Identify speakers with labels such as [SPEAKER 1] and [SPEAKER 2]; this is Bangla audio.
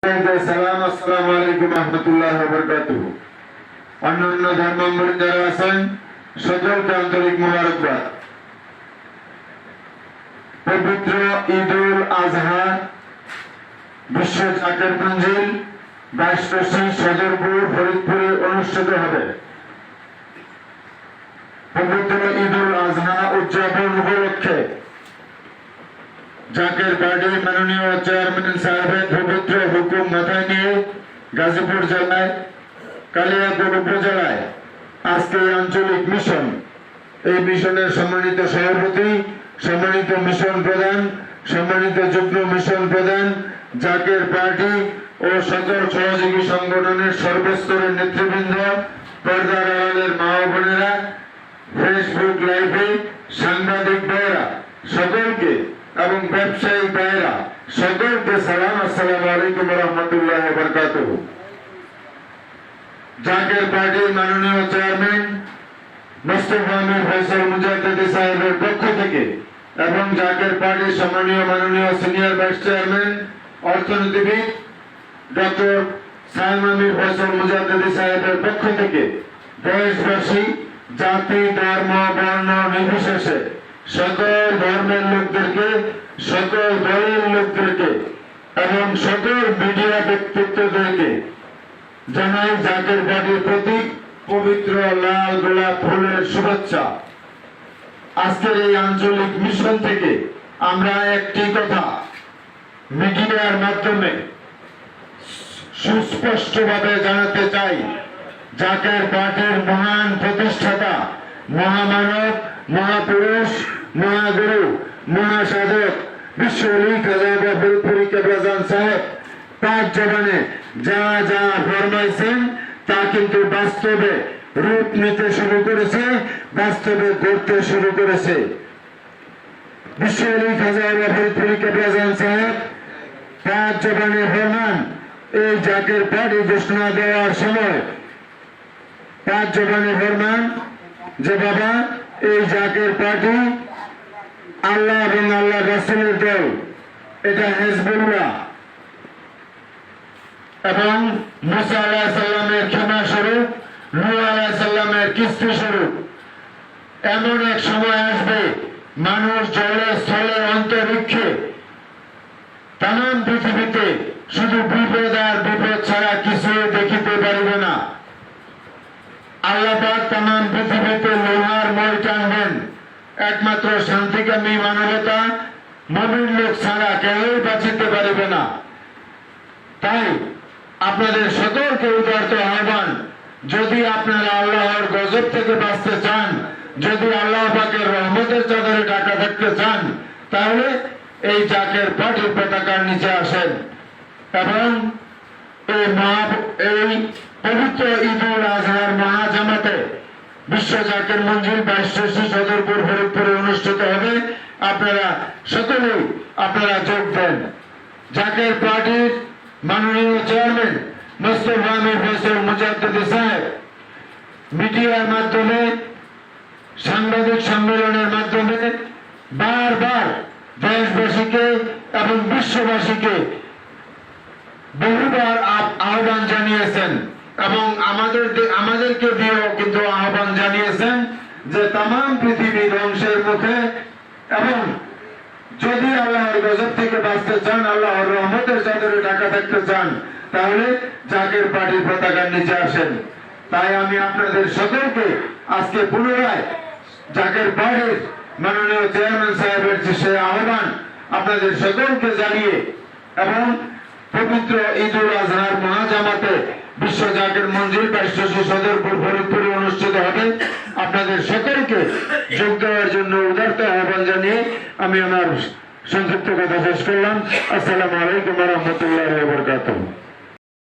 [SPEAKER 1] সালাম, আসসালামু আলাইকুম রহমতুল্লাহি ওয়া বারাকাতুহু। অন্যান্য ধর্মাবলম্বী যারা আছেন সকলকে আন্তরিক মোবারকবাদ। পবিত্র ঈদুল আজহা বিশ্ব জাকের মঞ্জিল 22 সদরপুর ফরিদপুরে অনুষ্ঠিত হবে। পবিত্র ঈদুল আজহা উদযাপন উপলক্ষে জাকের পার্টির মাননীয় চেয়ারম্যান সাহেবের পবিত্র হুকুম মাথায় নিয়ে গাজীপুর জেলায় কালিয়াকৈর উপজেলায় আজকে আঞ্চলিক মিশন, এই মিশনের সম্মানিত সভাপতি, সম্মানিত মিশন প্রধান, সম্মানিত যুগ্ম মিশন প্রধান, জাকের পার্টি ও সকল সহযোগী সংগঠনের সর্বস্তরের নেতৃবৃন্দ, পর্দার আড়ালের মা ও বোনেরা, ফেসবুক লাইভে সাংবাদিক ভাইয়েরা সকলকে এবং ব্যবসায়ী ভাইয়েরা সকলকে সালাম, আসসালামু আলাইকুম রহমতুল্লাহ বারাকাতুহু। জাকের পার্টির মাননীয় চেয়ারম্যান মোস্তফা মীর ফয়সাল মুজাদ্দিদি সাহেবের পক্ষ থেকে এবং জাকের পার্টির সম্মানীয় মাননীয় সিনিয়র ভাইস চেয়ারম্যান অর্থনীতিবিদ ডক্টর সাইমা মীর ফয়সাল মুজাদ্দিদি সাহেবের পক্ষ থেকে দেশবাসী জাতি ধর্ম বর্ণ নির্বিশেষে সকল ধর্মের লোকদেরকে, সকল দলের লোকদেরকে এবং সকল মিডিয়া ব্যক্তিত্বদেরকে জানাই জাকের পার্টির প্রতীক পবিত্র লাল গোলাপ ফুলের শুভেচ্ছা। আজকের এই আঞ্চলিক মিশন থেকে আমরা একটি কথা মিডিয়ার মাধ্যমে সুস্পষ্টভাবে জানাতে চাই, জাকের পার্টির মহান প্রতিষ্ঠাতা, মহামানব, মহাপুরুষ, মহাগুরু, মহাসাধক বিশ্ব ফরিদপুরি কেবলাজান সাহেব পাঁচ জবানে যা যা ফরমাইছেন তা কিন্তু বাস্তবে রূপ নিতে শুরু করেছে, বাস্তবে গড়তে শুরু করেছে। বিশ্ব ফরিদপুরি কেবলাজান সাহেব পাঁচ জবানে ফরমান, এই জাকের পার্টি ঘোষণা দেওয়ার সময় পাঁচ জবানে ফরমান যে বাবা, এই জাকের পার্টি আল্লাহ এবং আল্লাহ রাসূলের দল, এটা হিজবুল্লাহ এবং মুসা আলাইহিস সালামের ক্ষমা স্বরূপ, নূহ আলাইহিস সালামের কিস্তি স্বরূপ। এমন এক সময় আসবে মানুষ জলে স্থলে অন্তরিক্ষে তামাম পৃথিবীতে শুধু বিপদ আর বিপদ ছাড়া কিছু দেখিতে পারিবে না। আল্লাহ পাক তামাম পৃথিবীতে লোহার মই টানবেন, একমাত্র শান্তিকামী মানবতা মুমিন লোক ছাড়া কেউই বাঁচিতে পারিবে না। তাই আপনাদের সকলকে উদারত আহ্বান, যদি আপনারা আল্লাহর গজব থেকে বাঁচতে চান, যদি আল্লাহ পাকের রহমতের চাদরে ঢাকা থাকতে চান, তাহলে এই জাকের পার্টির পতাকার নিচে আসেন এবং এই পবিত্র ঈদুল আজহার মহাজামাতে বিশ্ব জাকের মঞ্জিল 22 সদরপুর ফরিদপুরে অনুষ্ঠিত হবে। আপনারা সকলেই যোগ দেন। জাকের পার্টির মাননীয় চেয়ারম্যান মোস্তফা মীর ফয়সাল মুজাদ্দিদি সাহেব মিডিয়ার মাধ্যমে, সাংবাদিক সম্মেলনের মাধ্যমে বারবার দেশবাসীকে এবং বিশ্ববাসীকে বহুবার আহ্বান জানিয়েছেন এবং আমাদেরকে দিয়েও কিন্তু আহ্বান জানিয়েছেন যে তামাম পৃথিবী ধ্বংসের মুখে এবং যদি আল্লাহর গজব থেকে বাঁচতে চান, আল্লাহর রহমতের চাদরে ঢাকা থাকতে চান, তাহলে জাকের পার্টির পতাকার নিচে আসেন। তাই আমি আপনাদের সকলকে আজকে পুনরায় জাকের পার্টির মাননীয় চেয়ারম্যান সাহেবের যে আহ্বান আপনাদের সকলকে জানিয়ে এবং পবিত্র ঈদুল আজহার মহাজামাতে বিশ্ব জাকের মঞ্জিল 22 সদরপুর ফরিদপুরে অনুষ্ঠিত হবে। আপনাদের সকলকে যোগ দেওয়ার জন্য উদারত আহ্বান জানিয়ে আমি আমার সংক্ষিপ্ত কথা শেষ করলাম। আসসালামু আলাইকুম ওয়া রাহমাতুল্লাহি ওয়া বারাকাতুহু।